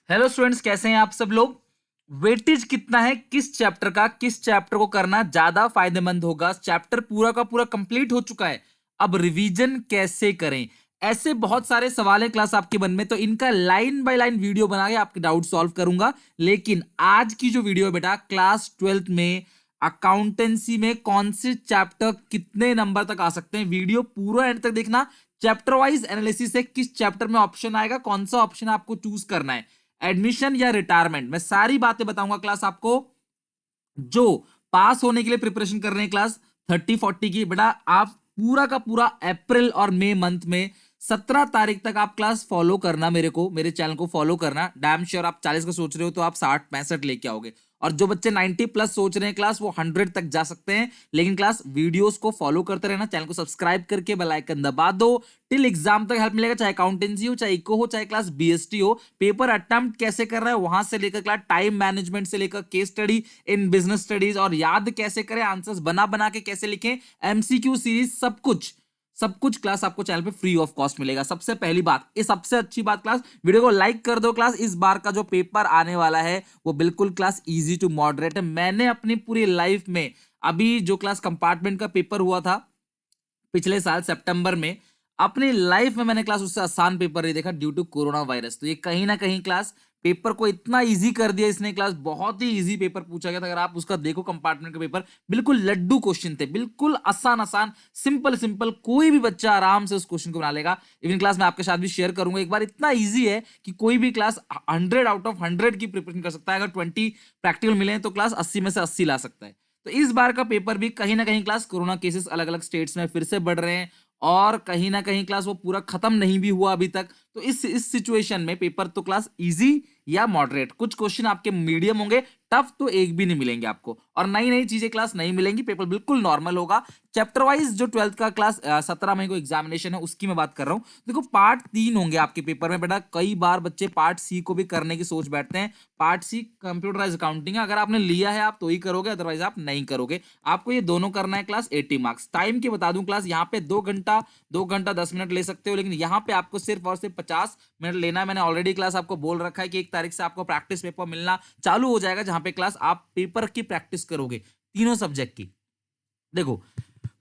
Hello students, कैसे हैं आप सब लोग। वेटेज कितना है किस चैप्टर का, किस चैप्टर को करना ज्यादा फायदेमंद होगा। चैप्टर पूरा का पूरा कंप्लीट हो चुका है, अब रिवीजन कैसे करें। ऐसे बहुत सारे सवाल है क्लास आपके मन में, तो इनका लाइन बाय लाइन वीडियो बना के आपके डाउट सॉल्व करूंगा। लेकिन आज की जो वीडियो है बेटा, क्लास 12th में अकाउंटेंसी में कौन से चैप्टर कितने नंबर तक आ सकते हैं, वीडियो पूरा एंड तक देखना। चैप्टर वाइज एनालिसिस है, किस चैप्टर में ऑप्शन आएगा, कौन सा ऑप्शन आपको चूज करना है, एडमिशन या रिटायरमेंट, मैं सारी बातें बताऊंगा क्लास आपको। जो पास होने के लिए प्रिपरेशन कर रहे हैं क्लास 30-40 की, बेटा आप पूरा का पूरा अप्रैल और मई मंथ में 17 तारीख तक आप क्लास फॉलो करना, मेरे चैनल को फॉलो करना। डैम श्योर आप 40 का सोच रहे हो तो आप 60-65 लेके आओगे, और जो बच्चे 90 प्लस सोच रहे हैं क्लास वो 100 तक जा सकते हैं। लेकिन क्लास वीडियोस को फॉलो करते रहना, चैनल को सब्सक्राइब करके बेल आइकन दबा दो। टिल एग्जाम तक हेल्प मिलेगा, चाहे अकाउंटेंसी हो, चाहे इको हो, चाहे क्लास बीएसटी हो। पेपर अटेम्प्ट कैसे कर रहा है वहां से लेकर क्लास टाइम मैनेजमेंट से लेकर case study in business studies, और याद कैसे करें, आंसर्स बना बना के कैसे लिखें, एमसीक्यू सीरीज, सब कुछ क्लास आपको चैनल पे फ्री ऑफ कॉस्ट मिलेगा। सबसे पहली बात, ये सबसे अच्छी बात क्लास, वीडियो को लाइक कर दो क्लास। इस बार का जो पेपर आने वाला है वो बिल्कुल क्लास इजी टू मॉडरेट है। मैंने अपनी पूरी लाइफ में अभी जो क्लास कंपार्टमेंट का पेपर हुआ था पिछले साल सितंबर में, अपनी लाइफ में मैंने क्लास उससे आसान पेपर नहीं देखा ड्यू टू कोरोना वायरस। तो ये कहीं ना कहीं क्लास पेपर को इतना इजी कर दिया इसने, क्लास बहुत ही इजी पेपर पूछा गया था। अगर आप उसका देखो कंपार्टमेंट का पेपर, बिल्कुल लड्डू क्वेश्चन थे, बिल्कुल आसान आसान, सिंपल सिंपल, कोई भी बच्चा आराम से उस क्वेश्चन को बना लेगा। इवन क्लास मैं आपके साथ भी शेयर करूंगा एक बार, इतना इजी है कि कोई भी क्लास 100 आउट ऑफ 100 की प्रिपरेशन कर सकता है। अगर 20 प्रैक्टिकल मिले तो क्लास 80 में से 80 ला सकता है। तो इस बार का पेपर भी कहीं ना कहीं क्लास कोरोना केसेस अलग अलग स्टेट्स में फिर से बढ़ रहे हैं, और कहीं ना कहीं क्लास वो पूरा खत्म नहीं भी हुआ अभी तक। तो इस सिचुएशन में पेपर तो क्लास इजी या मॉडरेट, कुछ क्वेश्चन आपके मीडियम होंगे, टफ तो एक भी नहीं मिलेंगे आपको, और नई नई चीजें क्लास नहीं मिलेंगी। पेपर बिल्कुल नॉर्मल होगा। चैप्टर वाइज जो 12th का क्लास 17 मई को एग्जामिनेशन है उसकी मैं बात कर रहा हूं। देखो पार्ट 3 होंगे आपके पेपर में बेटा। कई बार बच्चे पार्ट सी को भी करने की सोच बैठते हैं। पार्ट सी कंप्यूटराइज अकाउंटिंग है, अगर आपने लिया है आप तो ही करोगे, अदरवाइज आप नहीं करोगे। आपको ये दोनों करना है क्लास 80 मार्क्स। टाइम की बता दूं क्लास, यहाँ पे 2 घंटा 10 मिनट ले सकते हो, लेकिन यहाँ पे आपको सिर्फ और सिर्फ 50 मिनट लेना है। मैंने ऑलरेडी क्लास आपको बोल रखा है कि 1 तारीख से आपको प्रैक्टिस पेपर मिलना चालू हो जाएगा, जहां पे क्लास आप पेपर की प्रैक्टिस करोगे तीनों सब्जेक्ट की। देखो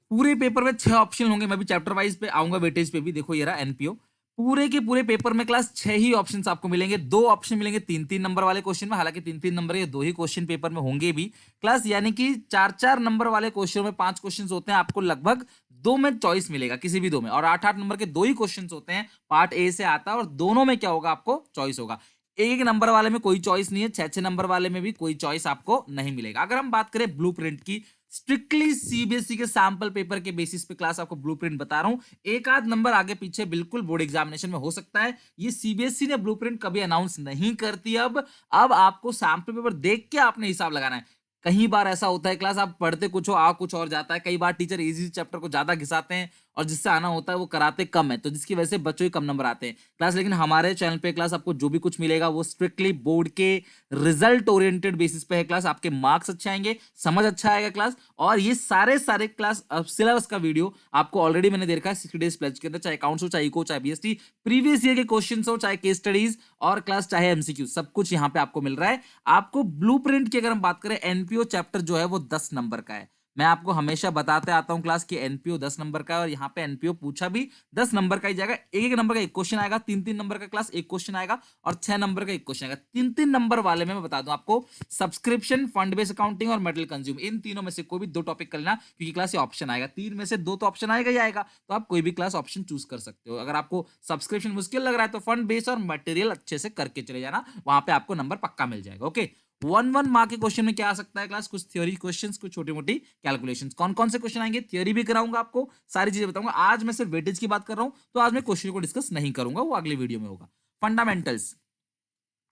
पूरे पेपर में 6 ऑप्शन होंगे, मैं भी चैप्टर वाइज पे आऊंगा, वेटेज पे भी। देखो ये रहा एनपीओ, पूरे के पूरे पेपर में क्लास 6 ही ऑप्शन आपको मिलेंगे। 2 ऑप्शन मिलेंगे 3-3 नंबर वाले क्वेश्चन में, हालांकि 3-3 नंबर के 2 ही क्वेश्चन पेपर में होंगे भी क्लास, यानी कि 4-4 नंबर वाले क्वेश्चन में 5 क्वेश्चन होते हैं, आपको लगभग 2 में चॉइस मिलेगा, किसी भी 2 में। और 8-8 नंबर के 2 ही क्वेश्चन होते हैं, पार्ट ए से आता है, और दोनों में क्या होगा, आपको चॉइस होगा। 1-1 नंबर वाले में कोई चॉइस नहीं है, 6-6 नंबर वाले में भी कोई चॉइस आपको नहीं मिलेगा। अगर हम बात करें ब्लूप्रिंट की, स्ट्रिक्टली सीबीएसई के सैंपल पेपर के बेसिस पे क्लास आपको ब्लूप्रिंट बता रहा हूं। एक आध नंबर आगे पीछे बिल्कुल बोर्ड एग्जामिनेशन में हो सकता है, ये सीबीएसई ने ब्लूप्रिंट कभी अनाउंस नहीं करती। अब आपको सैंपल पेपर देख के आपने हिसाब लगाना है। कई बार ऐसा होता है क्लास, आप पढ़ते कुछ हो आ कुछ और जाता है। कई बार टीचर इजी चैप्टर को ज्यादा घिसाते हैं, और जिससे आना होता है वो कराते कम है, तो जिसकी वजह से बच्चों के कम नंबर आते हैं क्लास। लेकिन हमारे चैनल पे क्लास आपको जो भी कुछ मिलेगा वो स्ट्रिक्टली बोर्ड के रिजल्ट ओरिएंटेड बेसिस पे है क्लास। आपके मार्क्स अच्छे आएंगे, समझ अच्छा आएगा क्लास। और ये सारे सारे क्लास सिलेबस का वीडियो आपको ऑलरेडी मैंने दे रखा है 60 डेज प्लेज के अंदर, चाहे अकाउंट्स हो, चाहे इको, चाहे बीएसटी, प्रीवियस ईयर के क्वेश्चन हो, चाहे केस स्टडीज, और क्लास चाहे एमसीक्यू, सब कुछ यहाँ पे आपको मिल रहा है। आपको ब्लूप्रिंट की अगर हम बात करें, एनपीओ चैप्टर जो है वो 10 नंबर का है। मैं आपको हमेशा बताते आता हूं क्लास की एनपीओ 10 नंबर का है, और यहाँ पे एनपीओ पूछा भी 10 नंबर का ही जाएगा। 1-1 नंबर का एक क्वेश्चन आएगा, 3-3 नंबर का क्लास एक क्वेश्चन आएगा, और 6 नंबर का एक क्वेश्चन आएगा। 3-3 नंबर वाले में मैं बता दूं आपको, सब्सक्रिप्शन, फंड बेस्ड अकाउंटिंग और मेटल कंज्यूम, इन तीनों में से कोई भी 2 टॉपिक कर लेना, क्योंकि क्लास ये ऑप्शन आएगा। 3 में से 2 तो ऑप्शन आएगा ही आएगा, तो आप कोई भी क्लास ऑप्शन चूज कर सकते हो। अगर आपको सब्सक्रिप्शन मुश्किल लग रहा है तो फंड बेस्ड और मटेरियल अच्छे से करके चले जाना, वहां पे आपको नंबर पक्का मिल जाएगा। ओके, 1-1 मार्क के क्वेश्चन में क्या आ सकता है क्लास, कुछ थ्योरी क्वेश्चंस, कुछ छोटी मोटी कैलकुलेशंस। कौन कौन से क्वेश्चन आएंगे, थ्योरी भी कराऊंगा आपको, सारी चीजें बताऊंगा। आज मैं सिर्फ वेटेज की बात कर रहा हूं, तो आज मैं क्वेश्चन को डिस्कस नहीं करूंगा, वो अगले वीडियो में होगा। फंडामेंटल्स,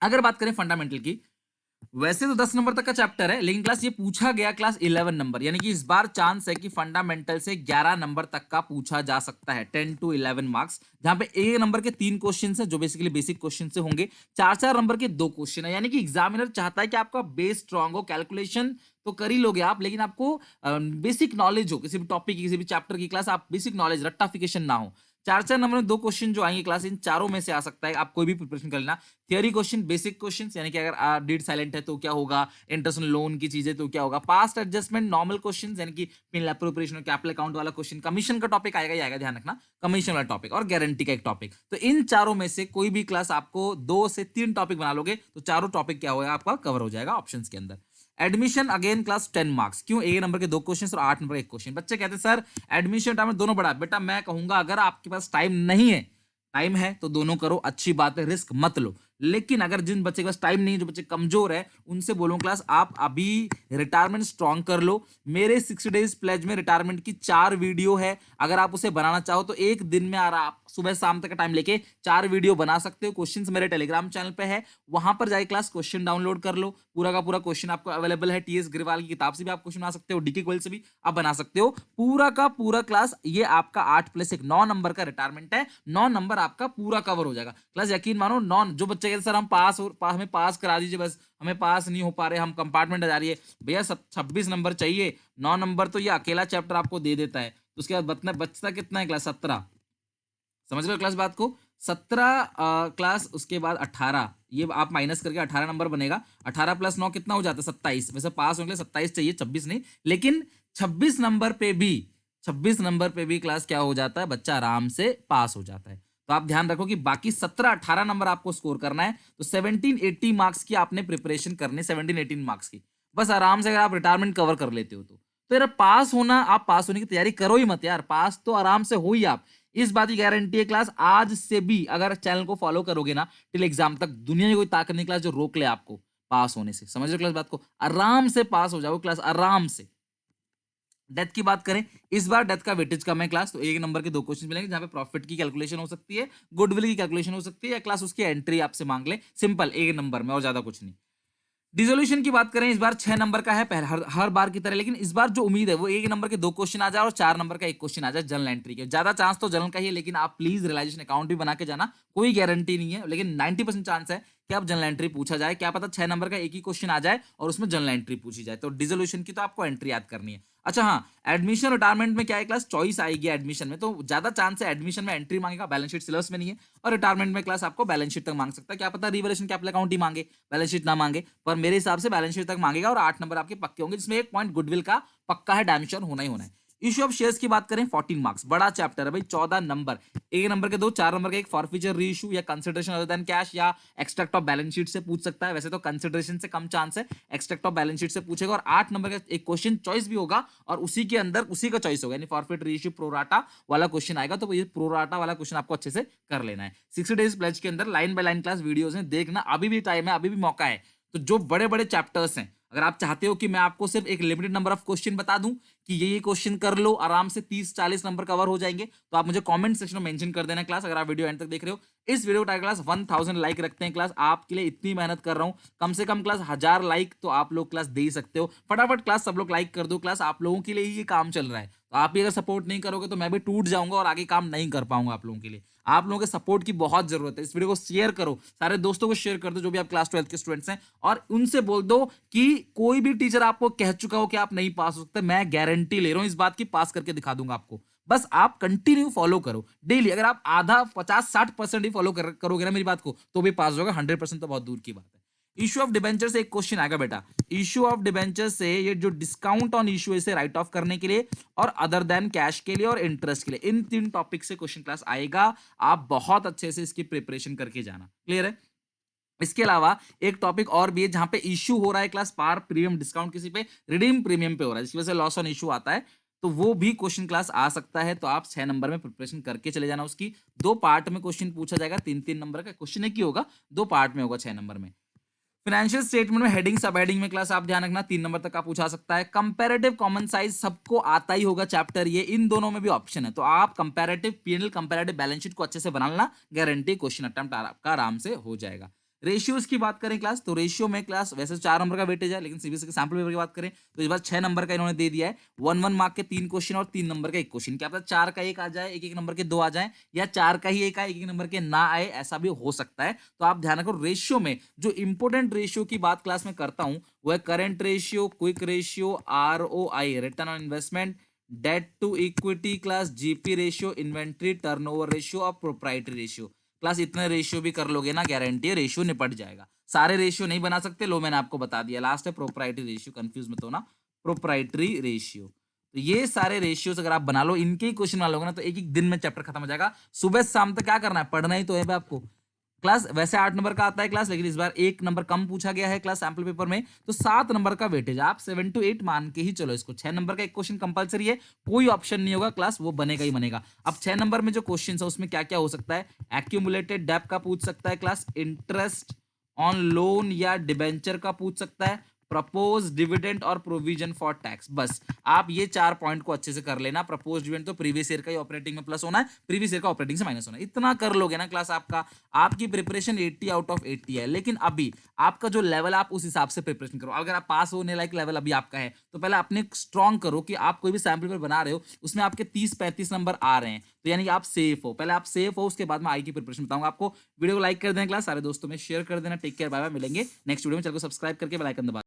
अगर बात करें फंडामेंटल की, वैसे तो 10 नंबर तक का चैप्टर है, लेकिन क्लास ये पूछा गया क्लास 11 नंबर, यानी कि इस बार चांस है कि फंडामेंटल से 11 नंबर तक का पूछा जा सकता है, 10 to 11 मार्क्स, जहां पे 1 नंबर के 3 क्वेश्चन है जो बेसिकली बेसिक क्वेश्चन से होंगे, 4-4 नंबर के 2 क्वेश्चन है। यानी कि एग्जामिनर चाहता है कि आपका बेस स्ट्रांग हो, कैलकुलेशन तो कर ही लोगे आप, लेकिन आपको बेसिक नॉलेज हो, किसी भी टॉपिक की, किसी भी चैप्टर की क्लास, आप बेसिक नॉलेज, रट्टाफिकेशन ना हो। चार नंबर में 2 क्वेश्चन जो आएंगे क्लास, इन चारों में से आ सकता है, आप कोई भी प्रिपरेशन कर लेना। थियरी क्वेश्चन, बेसिक क्वेश्चन, यानी कि अगर डीड साइलेंट है तो क्या होगा, इंटरेस्ट लोन की चीजें तो क्या होगा, पास्ट एडजस्टमेंट, नॉर्मल क्वेश्चन यानी कि pin lab preparation, capital account वाला क्वेश्चन, कमीशन का टॉपिक आएगा ही आएगा, ध्यान रखना, कमीशन वाला टॉपिक, और गारंटी का एक टॉपिक। तो इन चारों में से कोई भी क्लास आपको 2 से 3 टॉपिक बना लोगे तो चारों टॉपिक क्या होगा, आपका कवर हो जाएगा ऑप्शंस के अंदर। एडमिशन अगेन क्लास 10 मार्क्स, क्यों, एक नंबर के 2 क्वेश्चन और 8 नंबर का 1 क्वेश्चन। बच्चे कहते हैं सर एडमिशन टाइम में दोनों बड़ा, बेटा मैं कहूंगा अगर आपके पास टाइम नहीं है, टाइम है तो दोनों करो, अच्छी बात है, रिस्क मत लो। लेकिन अगर जिन बच्चे के पास टाइम नहीं है, जो बच्चे कमजोर है, उनसे बोलूं क्लास आप अभी रिटायरमेंट स्ट्रॉन्ग कर लो। मेरे 60 डेज प्लेज में रिटायरमेंट की 4 वीडियो है, अगर आप उसे बनाना चाहो तो एक दिन में आप सुबह शाम तक का टाइम लेके 4 वीडियो बना सकते हो। क्वेश्चंस मेरे टेलीग्राम चैनल पे है, वहां पर जाके क्लास क्वेश्चन डाउनलोड कर लो, पूरा का पूरा क्वेश्चन आपको अवेलेबल है। टीएस ग्रेवाल की किताब से भी आप क्वेश्चन बना सकते हो, डीके गोयल से भी आप बना सकते हो, पूरा का पूरा क्लास। ये आपका 8+1 9 नंबर का रिटायरमेंट है, 9 नंबर आपका पूरा कवर हो जाएगा क्लास। यकीन मानो, नॉन जो बच्चे कहते सर हम हमें पास करा दीजिए, बस हमें पास नहीं हो पा रहे, हम कंपार्टमेंट जा रही है, भैया 26 नंबर चाहिए, 9 नंबर तो ये अकेला चैप्टर आपको दे देता है। तो उसके बाद बचता कितना है क्लास, 17, समझ रहे हो क्लास बात को, 17 क्लास, उसके बाद 18, ये आप माइनस करके 18 नंबर बनेगा, 18 + 9 कितना हो जाता है, 27। वैसे पास होने के लिए 27 चाहिए, 26 नहीं, लेकिन 26 नंबर पे भी 26 नंबर पे भी क्लास क्या हो जाता है, बच्चा आराम से पास हो जाता है। तो आप ध्यान रखो कि बाकी 17-18 नंबर आपको स्कोर करना है, तो 17-18 मार्क्स की आपने प्रिपरेशन करनी है, 17-18 मार्क्स की, बस आराम से अगर आप रिटायरमेंट कवर कर लेते हो तो यार पास होना, आप पास होने की तैयारी करो ही मत यार, पास तो आराम से हो ही आप, इस बात की गारंटी है क्लास। आज से भी अगर चैनल को फॉलो करोगे ना टिल एग्जाम तक, दुनिया में कोई ताकत नहीं क्लास जो रोक ले आपको पास होने से, समझ रहे हो क्लास बात को, आराम से पास हो जाओ क्लास, आराम से। डेथ की बात करें, इस बार डेथ का वेटेज कम है क्लास, तो एक नंबर के 2 क्वेश्चन मिलेंगे जहां पे प्रॉफिट की कैलकुलेशन हो सकती है, गुडविल की कैलकुलेशन हो सकती है, या क्लास उसकी एंट्री आपसे मांग ले, सिंपल एक नंबर में, और ज्यादा कुछ नहीं। डिसोल्यूशन की बात करें, इस बार 6 नंबर का है, पहले हर बार की तरह, लेकिन इस बार जो उम्मीद है वो 1 नंबर के 2 क्वेश्चन आ जाए और 4 नंबर का 1 क्वेश्चन आ जाए जनरल एंट्री के। ज्यादा चांस तो जनरल का ही है, लेकिन आप प्लीज रियलाइजेशन अकाउंट भी बना के जाना, कोई गारंटी नहीं है, लेकिन 90% चांस है कि आप जनरल एंट्री पूछा जाए, क्या पता 6 नंबर का एक ही क्वेश्चन आ जाए और उसमें जनरल एंट्री पूछी जाए। तो डिसोल्यूशन की तो आपको एंट्री याद करनी है। अच्छा हाँ, एडमिशन रिटायरमेंट में क्या है क्लास, चॉइस आएगी एडमिशन में, तो ज्यादा चांस है एडमिशन में एंट्री मांगेगा, बैलेंस शीट सिलेबस में नहीं है, और रिटायरमेंट में क्लास आपको बैलेंस शीट तक मांग सकता है, क्या पता रिवैल्यूएशन कैपिटल अकाउंट ही मांगे, बैलेंस शीट ना मांगे, पर मेरे हिसाब से बैलेंस शीट तक मांगेगा, और 8 नंबर आपके पक्के होंगे, जिसमें 1 पॉइंट गुडविल का पक्का है, डैमेशन होना ही होना है। इश्यू ऑफ शेयर्स की बात करें, 14 मार्क्स, बड़ा चैप्टर है भाई, 14 नंबर, एक नंबर के 2, 4 नंबर के 1, फॉरफीचर, रीइश्यू या कंसिडरेशन अदर देन कैश, या एक्सट्रैक्ट ऑफ बैलेंस शीट से पूछ सकता है, वैसे तो कंसिडरेशन से कम चांस है, एक्सट्रैक्ट ऑफ बैलेंस शीट से पूछेगा, और 8 नंबर का एक क्वेश्चन चॉइस भी होगा, और उसी के अंदर उसी का चॉइस होगा, यानी फॉरफिट, रीइश्यू, प्रोराटा वाला क्वेश्चन आएगा, तो ये प्रोराटा वाला क्वेश्चन आपको अच्छे से कर लेना है। 60 डेज प्लेज के अंदर line by line class videos हैं, देखना, अभी भी टाइम है, अभी भी मौका है। तो जो बड़े बड़े चैप्टर्स हैं, अगर आप चाहते हो कि मैं आपको सिर्फ एक लिमिटेड नंबर ऑफ क्वेश्चन बता दूं कि ये क्वेश्चन कर लो, आराम से 30-40 नंबर कवर हो जाएंगे, तो आप मुझे कमेंट सेक्शन में मेंशन कर देना क्लास, अगर आप वीडियो एंड तक देख रहे हो। इस वीडियो का क्लास 1000 लाइक रखते हैं क्लास, आपके लिए इतनी मेहनत कर रहा हूं, कम से कम क्लास 1000 लाइक तो आप लोग क्लास दे ही सकते हो, फटाफट क्लास सब लोग लाइक कर दो क्लास, आप लोगों के लिए ही ये काम चल रहा है, तो आप भी अगर सपोर्ट नहीं करोगे तो मैं भी टूट जाऊंगा और आगे काम नहीं कर पाऊंगा आप लोगों के लिए। आप लोगों के सपोर्ट की बहुत जरूरत है, इस वीडियो को शेयर करो, सारे दोस्तों को शेयर कर दो जो भी आप क्लास 12 के स्टूडेंट्स हैं, और उनसे बोल दो कि कोई भी टीचर आपको कह चुका हो कि आप नहीं पास हो सकते, मैं गारंटी ले रहा हूं इस बात की, पास करके दिखा दूंगा आपको, बस आप कंटिन्यू फॉलो करो डेली, अगर आप आधा 50-60% ही फॉलो करोगे ना मेरी बात को, तो भी पास होगा, 100% तो बहुत दूर की बात है। इशू ऑफ डिबेंचर से एक क्वेश्चन आएगा बेटा, इशू ऑफ डिबेंचर से ये जो डिस्काउंट ऑन इशू इसे राइट ऑफ करने के लिए, और अदर देन कैश के लिए, और इंटरेस्ट के लिए, इन 3 टॉपिक से क्वेश्चन क्लास आएगा, आप बहुत अच्छे से इसकी प्रिपरेशन करके जाना, क्लियर है। इसके अलावा एक टॉपिक और भी है जहां पे इशू हो रहा है क्लास, पार प्रीमियम डिस्काउंट किसी पे रिडीम प्रीमियम पे हो रहा है, जिसकी वजह से लॉस ऑन इशू आता है, तो वो भी क्वेश्चन क्लास आ सकता है, तो आप 6 नंबर में प्रिपरेशन करके चले जाना उसकी। 2 पार्ट में क्वेश्चन पूछा जाएगा, 3-3 नंबर का क्वेश्चन एक ही होगा, 2 पार्ट में होगा 6 नंबर में। फाइनेंशियल स्टेटमेंट में हेडिंग सब हेडिंग में क्लास आप ध्यान रखना, 3 नंबर तक का पूछा सकता है। कंपैरेटिव कॉमन साइज सबको आता ही होगा चैप्टर, ये इन दोनों में भी ऑप्शन है, तो आप comparative PNL, comparative balance sheet को अच्छे से बना लेना, गारंटी क्वेश्चन अटेम्प्ट आपका आराम से हो जाएगा। रेशियोज की बात करें क्लास, तो रेशियो में क्लास वैसे 4 नंबर का वेटेज है, लेकिन सीबीएसई के सैंपल पेपर की बात करें तो इस बार 6 नंबर का इन्होंने दे दिया है, 1-1 मार्क के 3 क्वेश्चन और 3 नंबर का 1 क्वेश्चन, क्या पता 4 का 1 आ जाए, 1-1 नंबर के 2 आ जाए, या 4 का ही 1 आए, 1-1 नंबर के ना आए, ऐसा भी हो सकता है। तो आप ध्यान रखो, रेशियो में जो इंपोर्टेंट रेशियो की बात क्लास में करता हूं वो है current ratio, quick ratio, ROI, return on investment, debt to equity class, GP ratio, inventory turnover ratio और प्रोप्राइटरी रेशियो। क्लास इतने रेशियो भी कर लोगे ना, गारंटी है रेशियो निपट जाएगा। सारे रेशियो नहीं बना सकते, लो मैंने आपको बता दिया। लास्ट है प्रोप्राइटरी रेशियो, कंफ्यूज मत होना, प्रोप्राइटरी रेशियो। तो ये सारे रेशियोज अगर आप बना लो, इनके ही क्वेश्चन बना लोगे ना, तो एक एक दिन में चैप्टर खत्म हो जाएगा। सुबह से शाम तक क्या करना है, पढ़ना ही तो है भाई आपको। क्लास वैसे 8 नंबर का आता है क्लास, लेकिन इस बार 1 नंबर कम पूछा गया है क्लास सैंपल पेपर में, तो 7 नंबर का वेटेज। आप 7 to 8 मान के ही चलो इसको। 6 नंबर का एक क्वेश्चन कंपलसरी है, कोई ऑप्शन नहीं होगा क्लास, वो बनेगा ही बनेगा। अब 6 नंबर में जो क्वेश्चन है उसमें क्या क्या हो सकता है, एक्यूमुलेटेड डेब्ट का पूछ सकता है क्लास, इंटरेस्ट ऑन लोन या डिबेंचर का पूछ सकता है, प्रपोज डिविडेंड और प्रोविजन फॉर टैक्स। बस आप ये 4 पॉइंट को अच्छे से कर लेना। प्रपोज डिविडेंड तो प्रीवियस ईयर का ही ऑपरेटिंग में प्लस होना है, प्रीवियस ईयर का ऑपरेटिंग से माइनस होना है। इतना कर लोगे ना क्लास, आपकी प्रिपरेशन 80 आउट ऑफ 80 है। लेकिन अभी आपका जो लेवल, आप उस हिसाब से प्रिपरेशन करो। अगर आप पास होने लायक लेवल अभी आपका है, तो पहले अपने स्ट्रॉन्ग करो कि आप कोई भी सैम्पल पेपर बना रहे हो उसमें आपके 30-35 नंबर आ रहे हैं, तो यानी कि आप सेफ हो। पहले आप सेफ हो, उसके बाद में आई की प्रिपरेशन बताऊंगा आपको। वीडियो को लाइक कर देना क्लास, सारे दोस्तों में शेयर कर देना। टेक केयर, बाय बाय, मिलेंगे नेक्स्ट वीडियो में। चलो सब्सक्राइब करके बेल आइकन दबा